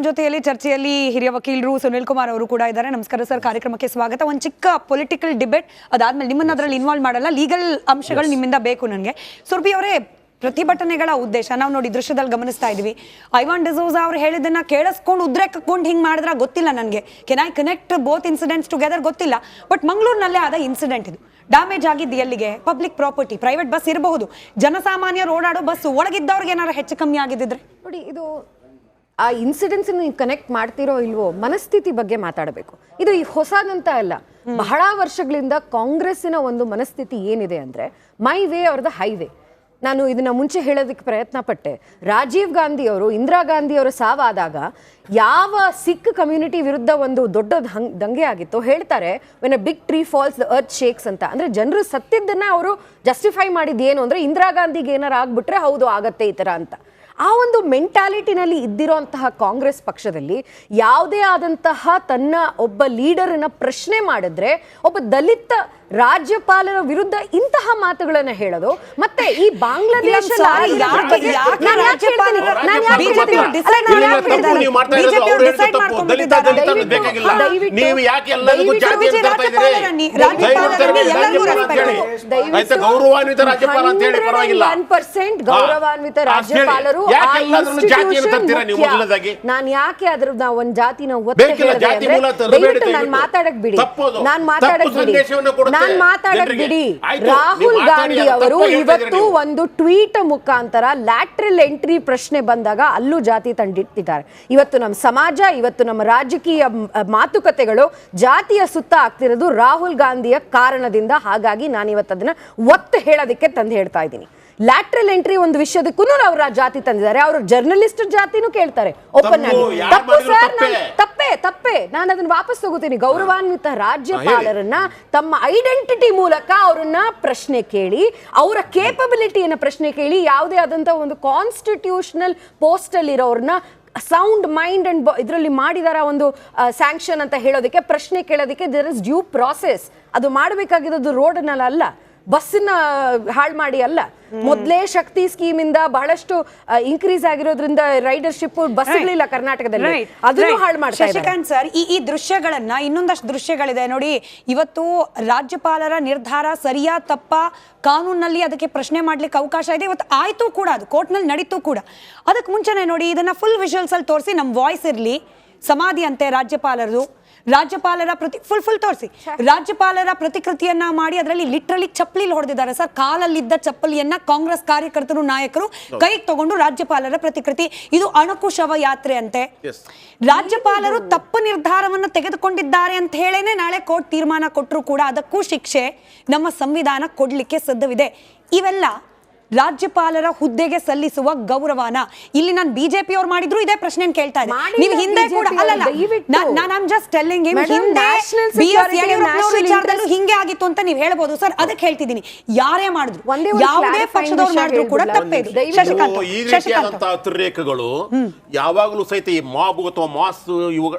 ಜೊತೆಯಲ್ಲಿ ಚರ್ಚೆಯಲ್ಲಿ ಹಿರಿಯ ವಕೀಲರು ಸುನಿಲ್ ಕುಮಾರ್ ಅವರು ಕೂಡ ಇದ್ದಾರೆ. ನಮಸ್ಕಾರ ಸರ್, ಕಾರ್ಯಕ್ರಮಕ್ಕೆ ಸ್ವಾಗತ. ಒಂದು ಚಿಕ್ಕ ಪೊಲಿಟಿಕಲ್ ಡಿಬೇಟ್, ಅದಾದ್ಮೇಲೆ ನಿಮ್ಮನ್ನ ಅದರಲ್ಲಿ ಇನ್ವಾಲ್ವ್ ಮಾಡಲ್ಲ, ಲೀಗಲ್ ಅಂಶಗಳು ನಿಮ್ಮಿಂದ ಬೇಕು ನನಗೆ. ಸುರ್ಭಿ ಅವರೇ, ಪ್ರತಿಭಟನೆಗಳ ಉದ್ದೇಶ ನಾವು ನೋಡಿ ದೃಶ್ಯದಲ್ಲಿ ಗಮನಿಸ್ತಾ ಇದೀವಿ. ಐವಾನ್ ಡಿಸೋಜಾ ಅವ್ರು ಹೇಳಿದ್ದನ್ನ ಕೇಳಿಸ್ಕೊಂಡು ಉದ್ರೇಕಕೊಂಡು ಹಿಂಗೆ ಮಾಡಿದ್ರ ಗೊತ್ತಿಲ್ಲ ನನಗೆ. Can I connect both incidents together ಗೊತ್ತಿಲ್ಲ. ಬಟ್ ಮಂಗಳೂರಿನಲ್ಲೇ ಆದ ಇನ್ಸಿಡೆಂಟ್ ಇದು. ಡ್ಯಾಮೇಜ್ ಆಗಿದ್ದು ಎಲ್ಲಿಗೆ? ಪಬ್ಲಿಕ್ ಪ್ರಾಪರ್ಟಿ, ಪ್ರೈವೇಟ್ ಬಸ್ ಇರಬಹುದು, ಜನಸಾಮಾನ್ಯರು ಓಡಾಡೋ ಬಸ್, ಒಳಗಿದ್ದವ್ರಿಗೆ ಏನಾರು ಹೆಚ್ಚು ಕಮ್ಮಿ ಆಗಿದ್ದಿದ್ರೆ ನೋಡಿ, ಇದು ಆ ಇನ್ಸಿಡೆಂಟ್ಸ್ ನೀವು ಕನೆಕ್ಟ್ ಮಾಡ್ತಿರೋ ಇಲ್ವೋ ಮನಸ್ಥಿತಿ ಬಗ್ಗೆ ಮಾತಾಡಬೇಕು. ಇದು ಹೊಸದಂತ ಅಲ್ಲ, ಬಹಳ ವರ್ಷಗಳಿಂದ ಕಾಂಗ್ರೆಸ್ಸಿನ ಒಂದು ಮನಸ್ಥಿತಿ ಏನಿದೆ ಅಂದ್ರೆ my way are the highway. ನಾನು ಇದನ್ನ ಮುಂಚೆ ಹೇಳೋದಕ್ಕೆ ಪ್ರಯತ್ನ ಪಟ್ಟೆ. ರಾಜೀವ್ ಗಾಂಧಿ ಅವರು, ಇಂದಿರಾ ಗಾಂಧಿ ಅವರ ಸಾವಾದಾಗ ಯಾವ ಸಿಖ್ ಕಮ್ಯುನಿಟಿ ವಿರುದ್ಧ ಒಂದು ದೊಡ್ಡ ದಂಗೆ ಆಗಿತ್ತು ಹೇಳ್ತಾರೆ, when a big tree falls the earth shakes ಅಂತ. ಅಂದ್ರೆ ಜನರು ಸತ್ತಿದ್ದನ್ನ ಅವರು ಜಸ್ಟಿಫೈ ಮಾಡಿದ್ದೇನು ಅಂದ್ರೆ ಇಂದಿರಾ ಗಾಂಧಿಗೆ ಏನಾರು ಆಗ್ಬಿಟ್ರೆ ಹೌದು ಆಗತ್ತೆ ಈ ತರ ಅಂತ. ಆ ಒಂದು ಮೆಂಟಾಲಿಟಿನಲ್ಲಿ ಇದ್ದಿರೋಂತಹ ಕಾಂಗ್ರೆಸ್ ಪಕ್ಷದಲ್ಲಿ ಯಾವುದೇ ಆದಂತಹ ತನ್ನ ಒಬ್ಬ ಲೀಡರ್ನ ಪ್ರಶ್ನೆ ಮಾಡಿದ್ರೆ ಒಬ್ಬ ದಲಿತ ರಾಜ್ಯಪಾಲರ ವಿರುದ್ಧ ಇಂತಹ ಮಾತುಗಳನ್ನ ಹೇಳೋದು, ಮತ್ತೆ ಈ ಬಾಂಗ್ಲಾದೇಶ ಗೌರವಾನ್ವಿತ ರಾಜ್ಯಪಾಲರು. ನಾನ್ ಯಾಕೆ ಅದ್ರ ಒಂದ್ ಜಾತಿನ ಒತ್ತಿ ಹೇಳಿದೆ? ನಾನ್ ಮಾತಾಡಕ್ ಬಿಡಿ, ನಾನ್ ಮಾತಾಡಕ್ ಬಿಡಿ. ರಾಹುಲ್ ಗಾಂಧಿ ಅವರು ಇವತ್ತು ಒಂದು ಟ್ವೀಟ್ ಮುಖಾಂತರ ಲ್ಯಾಟ್ರಲ್ ಎಂಟ್ರಿ ಪ್ರಶ್ನೆ ಬಂದಾಗ ಅಲ್ಲೂ ಜಾತಿ ತಂದಿಟ್ಟಿದ್ದಾರೆ. ಇವತ್ತು ನಮ್ಮ ಸಮಾಜ, ಇವತ್ತು ನಮ್ಮ ರಾಜಕೀಯ ಮಾತುಕತೆಗಳು ಜಾತಿಯ ಸುತ್ತ ಆಗ್ತಿರೋದು ರಾಹುಲ್ ಗಾಂಧಿಯ ಕಾರಣದಿಂದ. ಹಾಗಾಗಿ ನಾನು ಇವತ್ತು ಅದನ್ನ ಒತ್ತು ಹೇಳೋದಕ್ಕೆ ತಂದು ಹೇಳ್ತಾ ಇದ್ದೀನಿ. ಲ್ಯಾಟ್ರಲ್ ಎಂಟ್ರಿ ಒಂದು ವಿಷಯದಕ್ಕೂ ಅವ್ರ ಜಾತಿ ತಂದಿದ್ದಾರೆ, ಅವರು ಜರ್ನಲಿಸ್ಟ್ ಜಾತಿನೂ ಕೇಳ್ತಾರೆ ಓಪನ್ ಆಗಿ. ತಪ್ಪು ಸರ್, ತಪ್ಪೆ, ನಾನು ಅದನ್ನ ವಾಪಸ್ ತಗೋತೀನಿ. ಗೌರವಾನ್ವಿತ ರಾಜ್ಯಪಾಲರನ್ನ ತಮ್ಮ ಐಡೆಂಟಿಟಿ ಮೂಲಕ ಅವರನ್ನ ಪ್ರಶ್ನೆ ಕೇಳಿ, ಅವರ ಕೇಪಬಿಲಿಟಿಯನ್ನ ಪ್ರಶ್ನೆ ಕೇಳಿ, ಯಾವುದೇ ಆದಂತ ಒಂದು ಕಾನ್ಸ್ಟಿಟ್ಯೂಷನಲ್ ಪೋಸ್ಟ್ ಅಲ್ಲಿ ಇರೋರ್ನ ಸೌಂಡ್ ಮೈಂಡ್ ಅಂಡ್ ಇದರಲ್ಲಿ ಮಾಡಿದಾರ ಒಂದು ಸ್ಯಾಂಕ್ಷನ್ ಅಂತ ಹೇಳೋದಕ್ಕೆ, ಪ್ರಶ್ನೆ ಕೇಳೋದಕ್ಕೆ ದೇರ್ ಇಸ್ ಡ್ಯೂ ಪ್ರಾಸೆಸ್. ಅದು ಮಾಡಬೇಕಾಗಿರೋದು ರೋಡ್ನಲ್ಲಿ ಅಲ್ಲ, ಬಸ್ಸನ್ನ ಹಾಳು ಮಾಡಿ ಅಲ್ಲ. ಮೊದಲೇ ಶಕ್ತಿ ಸ್ಕೀಮ್ ಇಂದ ಬಹಳಷ್ಟು ಇನ್ಕ್ರೀಸ್ ಆಗಿರೋದ್ರಿಂದ ರೈಡರ್ಶಿಪ್ ಬಸ್ಗಳಿಲ್ಲ ಕರ್ನಾಟಕದಲ್ಲಿ, ಅದನ್ನು ಹಾಳು ಮಾಡ್ತಾರೆ. ಶಶಿಕಾಂತ್ ಸರ್, ಈ ದೃಶ್ಯಗಳನ್ನ, ಇನ್ನೊಂದಷ್ಟು ದೃಶ್ಯಗಳಿದೆ ನೋಡಿ. ಇವತ್ತು ರಾಜ್ಯಪಾಲರ ನಿರ್ಧಾರ ಸರಿಯಾ ತಪ್ಪ, ಕಾನೂನಲ್ಲಿ ಅದಕ್ಕೆ ಪ್ರಶ್ನೆ ಮಾಡ್ಲಿಕ್ಕೆ ಅವಕಾಶ ಇದೆ. ಇವತ್ತು ಆಯ್ತು ಕೂಡ, ಅದು ಕೋರ್ಟ್ನಲ್ಲಿ ನಡೀತು ಕೂಡ. ಅದಕ್ಕೆ ಮುಂಚೆನೆ ನೋಡಿ, ಇದನ್ನ ಫುಲ್ ವಿಜುವಲ್ಸ್ ಅಲ್ಲಿ ತೋರಿಸಿ, ನಮ್ ವಾಯ್ಸ್ ಇರ್ಲಿ. ಸಮಾಧಿ ಅಂತೆ ರಾಜ್ಯಪಾಲರದು, ರಾಜ್ಯಪಾಲರ ಫುಲ್ ತೋರಿಸಿ. ರಾಜ್ಯಪಾಲರ ಪ್ರತಿಕೃತಿಯನ್ನ ಮಾಡಿ ಅದರಲ್ಲಿ ಲಿಟ್ರಲಿ ಚಪ್ಪಲಿ ಹೊಡೆದಿದ್ದಾರೆ ಸರ್. ಕಾಲಲ್ಲಿದ್ದ ಚಪ್ಪಲಿಯನ್ನ ಕಾಂಗ್ರೆಸ್ ಕಾರ್ಯಕರ್ತರು, ನಾಯಕರು ಕೈಗೆ ತಗೊಂಡು ರಾಜ್ಯಪಾಲರ ಪ್ರತಿಕೃತಿ. ಇದು ಅಣಕು ಶವ ಯಾತ್ರೆ ಅಂತೆ. ರಾಜ್ಯಪಾಲರು ತಪ್ಪು ನಿರ್ಧಾರವನ್ನು ತೆಗೆದುಕೊಂಡಿದ್ದಾರೆ ಅಂತ ಹೇಳೇನೆ ನಾಳೆ ಕೋರ್ಟ್ ತೀರ್ಮಾನ ಕೊಟ್ಟರು ಕೂಡ ಅದಕ್ಕೂ ಶಿಕ್ಷೆ ನಮ್ಮ ಸಂವಿಧಾನ ಕೊಡ್ಲಿಕ್ಕೆ ಸಿದ್ಧವಿದೆ. ಇವೆಲ್ಲ ರಾಜ್ಯಪಾಲರ ಹುದ್ದೆಗೆ ಸಲ್ಲಿಸುವ ಗೌರವನ. ಇಲ್ಲಿ ನಾನು ಬಿಜೆಪಿ ಅವ್ರು ಮಾಡಿದ್ರು ಇದೇ ಪ್ರಶ್ನೆ ಕೇಳ್ತಾ ಇದ್ದೆ. ನೀವು ಹಿಂದೆ ಕೂಡ ಹಿಂಗೆ ಆಗಿತ್ತು ಅಂತ ನೀವು ಹೇಳ್ಬೋದು ಸರ್. ಅದಕ್ಕೆ ಹೇಳ್ತಿದ್ದೀನಿ, ಯಾರೇ ಮಾಡಿದ್ರು, ಯಾವುದೇ ಪಕ್ಷದವ್ರು ಮಾಡಿದ್ರು ಕೂಡ ತಪ್ಪೇದು. ಅತಿರೇಕಗಳು ಯಾವಾಗಲೂ ಸಹಿತ ಈ ಮಾಬ್ ಅಥವಾ ಮಾಸ್ ಇವು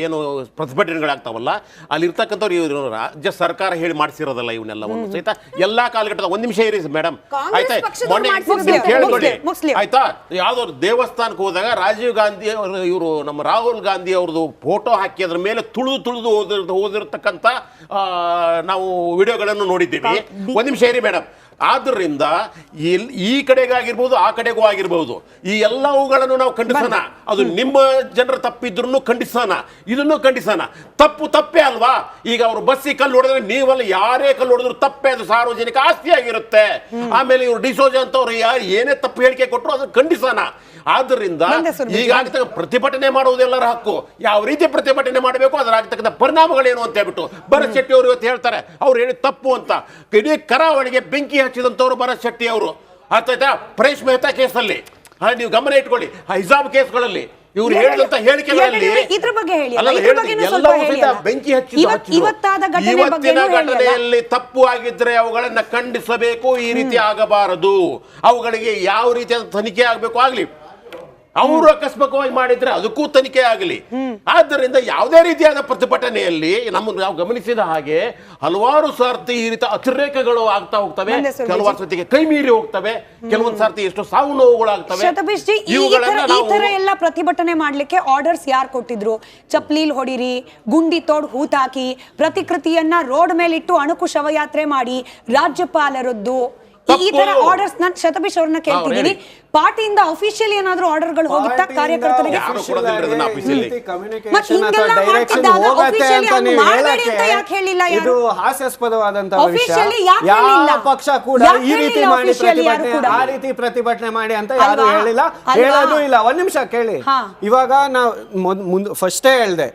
ಏನು ಪ್ರತಿಭಟನೆಗಳಾಗ್ತಾವಲ್ಲ, ಅಲ್ಲಿ ಇರ್ತಕ್ಕಂಥವ್ರು ರಾಜ್ಯ ಸರ್ಕಾರ ಹೇಳಿ ಮಾಡಿಸಿರೋದಲ್ಲ ಇವನ್ನೆಲ್ಲವನ್ನು ಸಹಿತ ಎಲ್ಲಾ ಕಾಲಘಟ್ಟದ. ಒಂದ್ ನಿಮಿಷ ಇರಿ ಮೇಡಮ್, ಆಯ್ತಾ? ಆಯ್ತಾ, ಯಾವ್ದೋ ದೇವಸ್ಥಾನಕ್ಕೆ ಹೋದಾಗ ರಾಜೀವ್ ಗಾಂಧಿ ಇವರು ನಮ್ಮ ರಾಹುಲ್ ಗಾಂಧಿ ಅವ್ರದ್ದು ಫೋಟೋ ಹಾಕಿ ಅದ್ರ ಮೇಲೆ ತುಳಿದು ಹೋದಿರತಕ್ಕಂತ ನಾವು ವಿಡಿಯೋಗಳನ್ನು ನೋಡಿದ್ದೀವಿ. ಒಂದ್ ನಿಮಿಷ ಇರಿ ಮೇಡಮ್. ಆದ್ರಿಂದ ಈ ಕಡೆಗಾಗಿರ್ಬೋದು, ಆ ಕಡೆಗೂ ಆಗಿರ್ಬೋದು, ಈ ಎಲ್ಲವುಗಳನ್ನು ನಾವು ಖಂಡಿಸೋಣ. ಅದು ನಿಮ್ಮ ಜನರ ತಪ್ಪಿದ್ರು ಖಂಡಿಸೋಣ, ಇದನ್ನು ಖಂಡಿಸೋಣ. ತಪ್ಪೇ ಅಲ್ವಾ? ಈಗ ಅವರು ಬಸ್ಸಿಗೆ ಕಲ್ಲು ಹೊಡೆದ್ರೆ ನೀವಲ್ಲ, ಯಾರೇ ಕಲ್ಲು ಹೊಡೆದ್ರು ತಪ್ಪೇ, ಅದು ಸಾರ್ವಜನಿಕ ಆಸ್ತಿ ಆಗಿರುತ್ತೆ. ಆಮೇಲೆ ಇವರು ಡಿಸೋಜಾ ಅಂತವ್ರು ಏನೇ ತಪ್ಪು ಹೇಳಿಕೆ ಕೊಟ್ಟರು ಅದನ್ನು ಖಂಡಿಸೋಣ. ಆದ್ರಿಂದ ಈಗ ಪ್ರತಿಭಟನೆ ಮಾಡುವುದು ಎಲ್ಲರ ಹಕ್ಕು. ಯಾವ ರೀತಿ ಪ್ರತಿಭಟನೆ ಮಾಡಬೇಕು, ಅದರ ಆಗ್ತಕ್ಕಂಥ ಪರಿಣಾಮಗಳೇನು ಅಂತ ಹೇಳ್ಬಿಟ್ಟು ಭರತ್ ಶೆಟ್ಟಿ ಅವರು ಇವತ್ತು ಹೇಳ್ತಾರೆ, ಅವ್ರು ಹೇಳಿ ತಪ್ಪು ಅಂತ. ಇಡೀ ಕರಾವಳಿಗೆ ಬೆಂಕಿ ಹಚ್ಚಿದಂಥವ್ರು ಭರತ್ ಶೆಟ್ಟಿ ಅವರು. ಆಯ್ತಾ? ಪರೇಶ್ ಮೆಹ್ತಾ ಕೇಸಲ್ಲಿ ನೀವು ಗಮನ ಇಟ್ಕೊಳ್ಳಿ, ಹಿಜಾಬ್ ಕೇಸ್ಗಳಲ್ಲಿ ಇವ್ರು ಹೇಳಿದಂತ ಹೇಳಿಕೆಗಳಲ್ಲಿ ಬೆಂಕಿ ಇವತ್ತಿನ ಘಟನೆಯಲ್ಲಿ ತಪ್ಪು ಆಗಿದ್ರೆ ಅವುಗಳನ್ನ ಖಂಡಿಸಬೇಕು. ಈ ರೀತಿ ಆಗಬಾರದು. ಅವುಗಳಿಗೆ ಯಾವ ರೀತಿಯ ತನಿಖೆ ಆಗಬೇಕು ಆಗ್ಲಿ. ಅವರು ಆಕಸ್ಮಿಕವಾಗಿ ಮಾಡಿದ್ರೆ ಅದಕ್ಕೂ ತನಿಖೆ ಆಗಲಿ. ಆದ್ದರಿಂದ ಯಾವುದೇ ರೀತಿಯಾದ ಪ್ರತಿಭಟನೆಯಲ್ಲಿ ನಾವು ಗಮನಿಸಿದ ಹಾಗೆ ಹಲವಾರು ಸಾರ್ತಿ ಈ ರೀತಿ ಅತಿರೇಕಗಳು ಆಗ್ತಾ ಹೋಗ್ತವೆ, ಕೆಲವಾರು ಸರ್ತಿಗೆ ಕೈ ಮೀರಿ ಹೋಗ್ತವೆ, ಕೆಲವೊಂದು ಸಾರ್ತಿ ಎಷ್ಟು ಸಾವು ನೋವುಗಳಾಗ್ತವೆ. ಶತಬೀಶ್ ಜಿ, ಈ ತರ ಎಲ್ಲ ಪ್ರತಿಭಟನೆ ಮಾಡ್ಲಿಕ್ಕೆ ಆರ್ಡರ್ಸ್ ಯಾರು ಕೊಟ್ಟಿದ್ರು? ಚಪ್ಲೀಲ್ ಹೊಡಿರಿ, ಗುಂಡಿ ತೋಡ್ ಹೂತಾಕಿ, ಪ್ರತಿಕೃತಿಯನ್ನ ರೋಡ್ ಮೇಲಿಟ್ಟು ಅಣುಕು ಶವಯಾತ್ರೆ ಮಾಡಿ, ರಾಜ್ಯಪಾಲರದ್ದು ಈ ತರ ಆರ್ಡರ್ಸ್ ನಾನು ಶತಬೀಶ್ ಅವ್ರನ್ನ ಕೇಳ್ತಿದ್ದೀನಿ. ಪಾರ್ಟಿಯಿಂದ ಅಫಿಷಿಯಲ್ ಏನಾದ್ರೂ ಆರ್ಡರ್ಗಳು ಹೋಗಿತ್ತಾ ಕಾರ್ಯಕರ್ತರಿಗೆ? ಇದು ಹಾಸ್ಯಾಸ್ಪದವಾದಂತಹ ವಿಷಯ. ಯಾವ ಪಕ್ಷ ಕೂಡ ಈ ರೀತಿ ಮಾಡಿ ಪ್ರತಿಭಟನೆ, ಆ ರೀತಿ ಪ್ರತಿಭಟನೆ ಮಾಡಿ ಅಂತ ಯಾರು ಹೇಳಿಲ್ಲ, ಹೇಳೋದು ಇಲ್ಲ. ಒಂದ್ ನಿಮಿಷ ಕೇಳಿ. ಇವಾಗ ನಾವು ಫಸ್ಟೇ ಹೇಳ್ದೆ,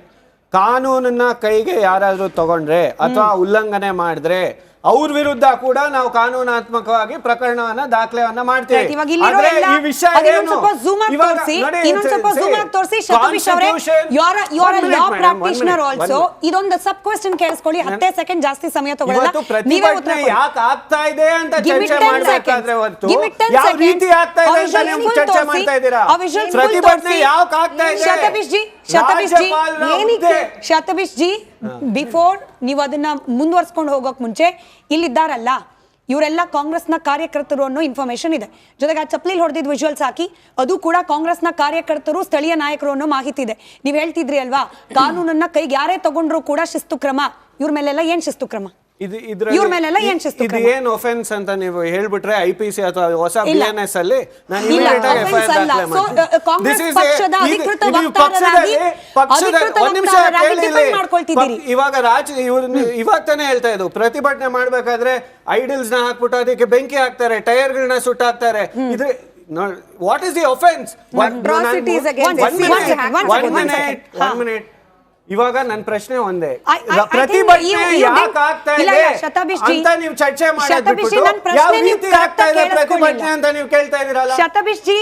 ಕಾನೂನನ್ನ ಕೈಗೆ ಯಾರಾದ್ರೂ ತಗೊಂಡ್ರೆ ಅಥವಾ ಉಲ್ಲಂಘನೆ ಮಾಡಿದ್ರೆ ಅವ್ರ ವಿರುದ್ಧ ಕೂಡ ನಾವು ಕಾನೂನಾತ್ಮಕವಾಗಿ ಪ್ರಕರಣವನ್ನ ದಾಖಲೆಯನ್ನ ಮಾಡ್ತೀವಿ. ಈ ವಿಷಯ ಇದೊಂದು ಸಬ್ ಕ್ವೆಶ್ಚನ್ ಕೇಳಿಸ್ಕೊಳ್ಳಿ, 10 ಸೆಕೆಂಡ್ ಜಾಸ್ತಿ ಸಮಯ ತಗೊಳ್ಳಲ್ಲ. ಯಾಕೆ ಆಗ್ತಾ ಇದೆ ಅಂತ ಚರ್ಚೆ ಮಾಡ್ಬೇಕಾದ್ರೆ ಯಾವ ರೀತಿ ಆಗ್ತಾ ಇದೆ ಅಂತ ನೀವು ಚರ್ಚೆ ಮಾಡ್ತಾ ಇದ್ದೀರಾ? ಪ್ರತಿಭಟನೆ ಯಾಕೆ ಆಗ್ತಾ ಇದೆ? ಶತಬೀಶ್ ಜಿ, ಬಿಫೋರ್ ನೀವು ಅದನ್ನ ಮುಂದುವರ್ಸ್ಕೊಂಡು ಹೋಗೋಕ್ ಮುಂಚೆ ಇಲ್ಲಿದ್ದಾರಲ್ಲ ಇವರೆಲ್ಲ ಕಾಂಗ್ರೆಸ್ನ ಕಾರ್ಯಕರ್ತರು ಅನ್ನೋ ಇನ್ಫಾರ್ಮೇಶನ್ ಇದೆ. ಜೊತೆಗೆ ಆ ಚಪ್ಲಿಲ್ ಹೊಡೆದಿದ್ ವಿಜುವಲ್ಸ್ ಹಾಕಿ ಅದು ಕೂಡ ಕಾಂಗ್ರೆಸ್ನ ಕಾರ್ಯಕರ್ತರು, ಸ್ಥಳೀಯ ನಾಯಕರು ಅನ್ನೋ ಮಾಹಿತಿ ಇದೆ. ನೀವ್ ಹೇಳ್ತಿದ್ರಿ ಅಲ್ವಾ, ಕಾನೂನನ್ನ ಕೈಗೆ ಯಾರೇ ತಗೊಂಡ್ರು ಕೂಡ ಶಿಸ್ತು ಕ್ರಮ. ಇವ್ರ ಮೇಲೆಲ್ಲ ಏನ್ ಶಿಸ್ತು ಕ್ರಮ? ಇವ್ರ ಮೇಲೆಲ್ಲ ಏನ್ ಶಿಸ್ತು ಕ್ರಮ? ಏನ್ ಒಫೆನ್ಸ್ ಅಂತ ನೀವು ಹೇಳ್ಬಿಟ್ರೆ IPC ಅಥವಾ ಹೊಸ BNS ಅಲ್ಲಿ ನಾನು ಇಮಿಡಿಯೇಟ್ ಆಗಿ FIR ದಾಖಲೆ ಮಾಡ್ತೀನಿ. ಇವಾಗ ಇವಾಗ ತಾನೇ ಹೇಳ್ತಾ ಇದ್ದು, ಪ್ರತಿಭಟನೆ ಮಾಡ್ಬೇಕಾದ್ರೆ ಐಡಲ್ಸ್ ನ ಹಾಕ್ಬಿಟ್ಟು ಅದಕ್ಕೆ ಬೆಂಕಿ ಹಾಕ್ತಾರೆ, ಟೈರ್ಗಳನ್ನ ಸುಟ್ಟು ಹಾಕ್ತಾರೆ. ಇದು what is the offence? One minute. ಇವಾಗ ನನ್ನ ಪ್ರಶ್ನೆ ಒಂದೇ, ಪ್ರತಿಭಟನೆ ಯಾಕೆ ಆಗ್ತಾ ಇದೆ ಅಂತ ನೀವು ಚರ್ಚೆ ಮಾಡೋದು, ಯಾವ ರೀತಿ ಆಗ್ತಾ ಇದೆ ಪ್ರತಿಭಟನೆ ಅಂತ ನೀವು ಕೇಳ್ತಾ ಇದ್ದೀರಲ್ಲ. ಶತಬೀಶ್ ಜಿ,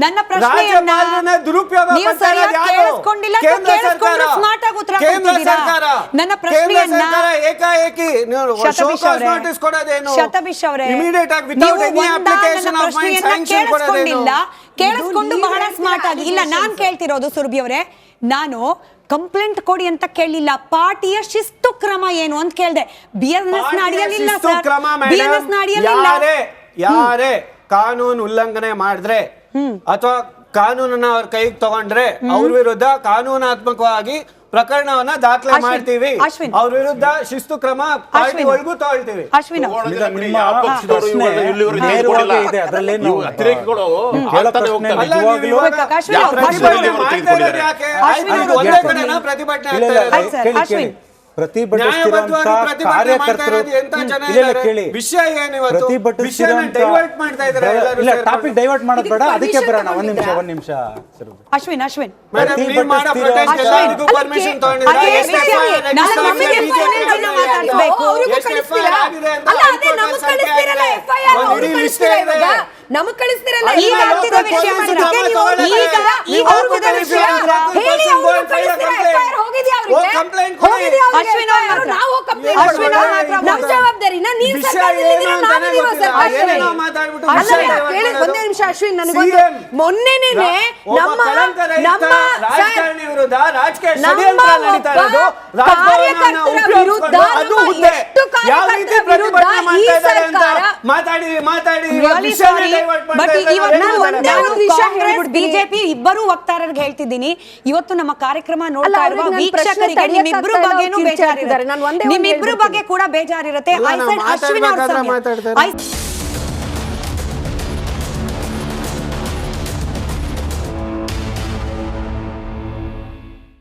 ನನ್ನ ಪ್ರಶ್ನೆಯನ್ನ ದುರುಪಯೋಗ ಏಕಾಏಕಿ ನೋಟಿಸ್ ಕೊಡೋದೇನು? ಶತಬೀಶ್ ಅವರೇ, ಇಮಿಡಿಯೇಟ್ ಆಗಿ without any application of mine sanction ಕೊಡೋದೇನು? ಕೇಳಿಸ್ಕೊಂಡು ಬಹಳ ಸ್ಮಾರ್ಟ್ ಆಗಿ. ಇಲ್ಲ, ನಾನ್ ಕೇಳ್ತಿರೋದು ಸುರಭಿ ಅವರೇ, ನಾನು ಕಂಪ್ಲೇಂಟ್ ಕೊಡಿ ಅಂತ ಕೇಳಲಿಲ್ಲ, ಪಾರ್ಟಿಯ ಶಿಸ್ತು ಕ್ರಮ ಏನು ಅಂತ ಕೇಳಿದೆ. BNS ನ ಅಡಿಯಲ್ಲಿಲ್ಲ ಸರ್, BNS ನ ಅಡಿಯಲ್ಲಿಲ್ಲ. ಯಾರೇ ಕಾನೂನು ಉಲ್ಲಂಘನೆ ಮಾಡಿದ್ರೆ ಅಥವಾ ಕಾನೂನನ್ನ ಅವ್ರ ಕೈಗೆ ತಗೊಂಡ್ರೆ ಅವ್ರ ವಿರುದ್ಧ ಕಾನೂನಾತ್ಮಕವಾಗಿ ಪ್ರಕರಣವನ್ನ ದಾಖಲೆ ಮಾಡ್ತೀವಿ. ಅವ್ರ ವಿರುದ್ಧ ಶಿಸ್ತು ಕ್ರಮ ಪಾರ್ಟಿ ಒಳಗೂ ತಗೊಳ್ತೀವಿ. ಅಶ್ವಿನ್ ವಿಷಯ ಟಾಪಿಕ್ ಡೈವರ್ಟ್ ಮಾಡೋದು ಬೇಡ, ಅದಕ್ಕೆ ಬರೋಣ. ಒಂದ್ ನಿಮಿಷ ಅಶ್ವಿನ್ ಪರ್ಮಿಷನ್ ನಮಗ್ ಕಳಿಸ್ತಿರಲ್ಲ. ಒಂದೇ ನಿಮಿಷ ಅಶ್ವಿನ್, ನನಗೊಂದು ಮೊನ್ನೆನೇ ನಮ್ಮ ವಿರುದ್ಧ ರಾಜಕೀಯ ಷಡ್ಯಂತ್ರ ನಡೀತಾ ಇರೋದು, ರಾಜಭವನವನ್ನ ಉಪಯೋಗಿಸಿಕೊಂಡು ಅದು ಹುದ್ದೆ ಯಾವ ರೀತಿ ಪ್ರತಿಭಟನೆ ಮಾಡ್ತಾ ಇದ್ದಾರೆ ಅಂತ ಮಾತಾಡಿ ಬಿಜೆಪಿ ಇಬ್ಬರು ವಕ್ತಾರರಿಗೆ ಹೇಳ್ತಿದ್ದೀನಿ, ಇವತ್ತು ನಮ್ಮ ಕಾರ್ಯಕ್ರಮ ನೋಡ್ತಾ ಇರುವ ವೀಕ್ಷಕರಿಗೆ ನಿಮ್ಮಿಬ್ಬರು ಬಗ್ಗೆನೂ ಬೇಜಾರಿರುತ್ತೆ, ನಿಮ್ಮಿಬ್ಬರು ಬಗ್ಗೆ ಕೂಡ ಬೇಜಾರಿರುತ್ತೆ. ಅಶ್ವಿನ್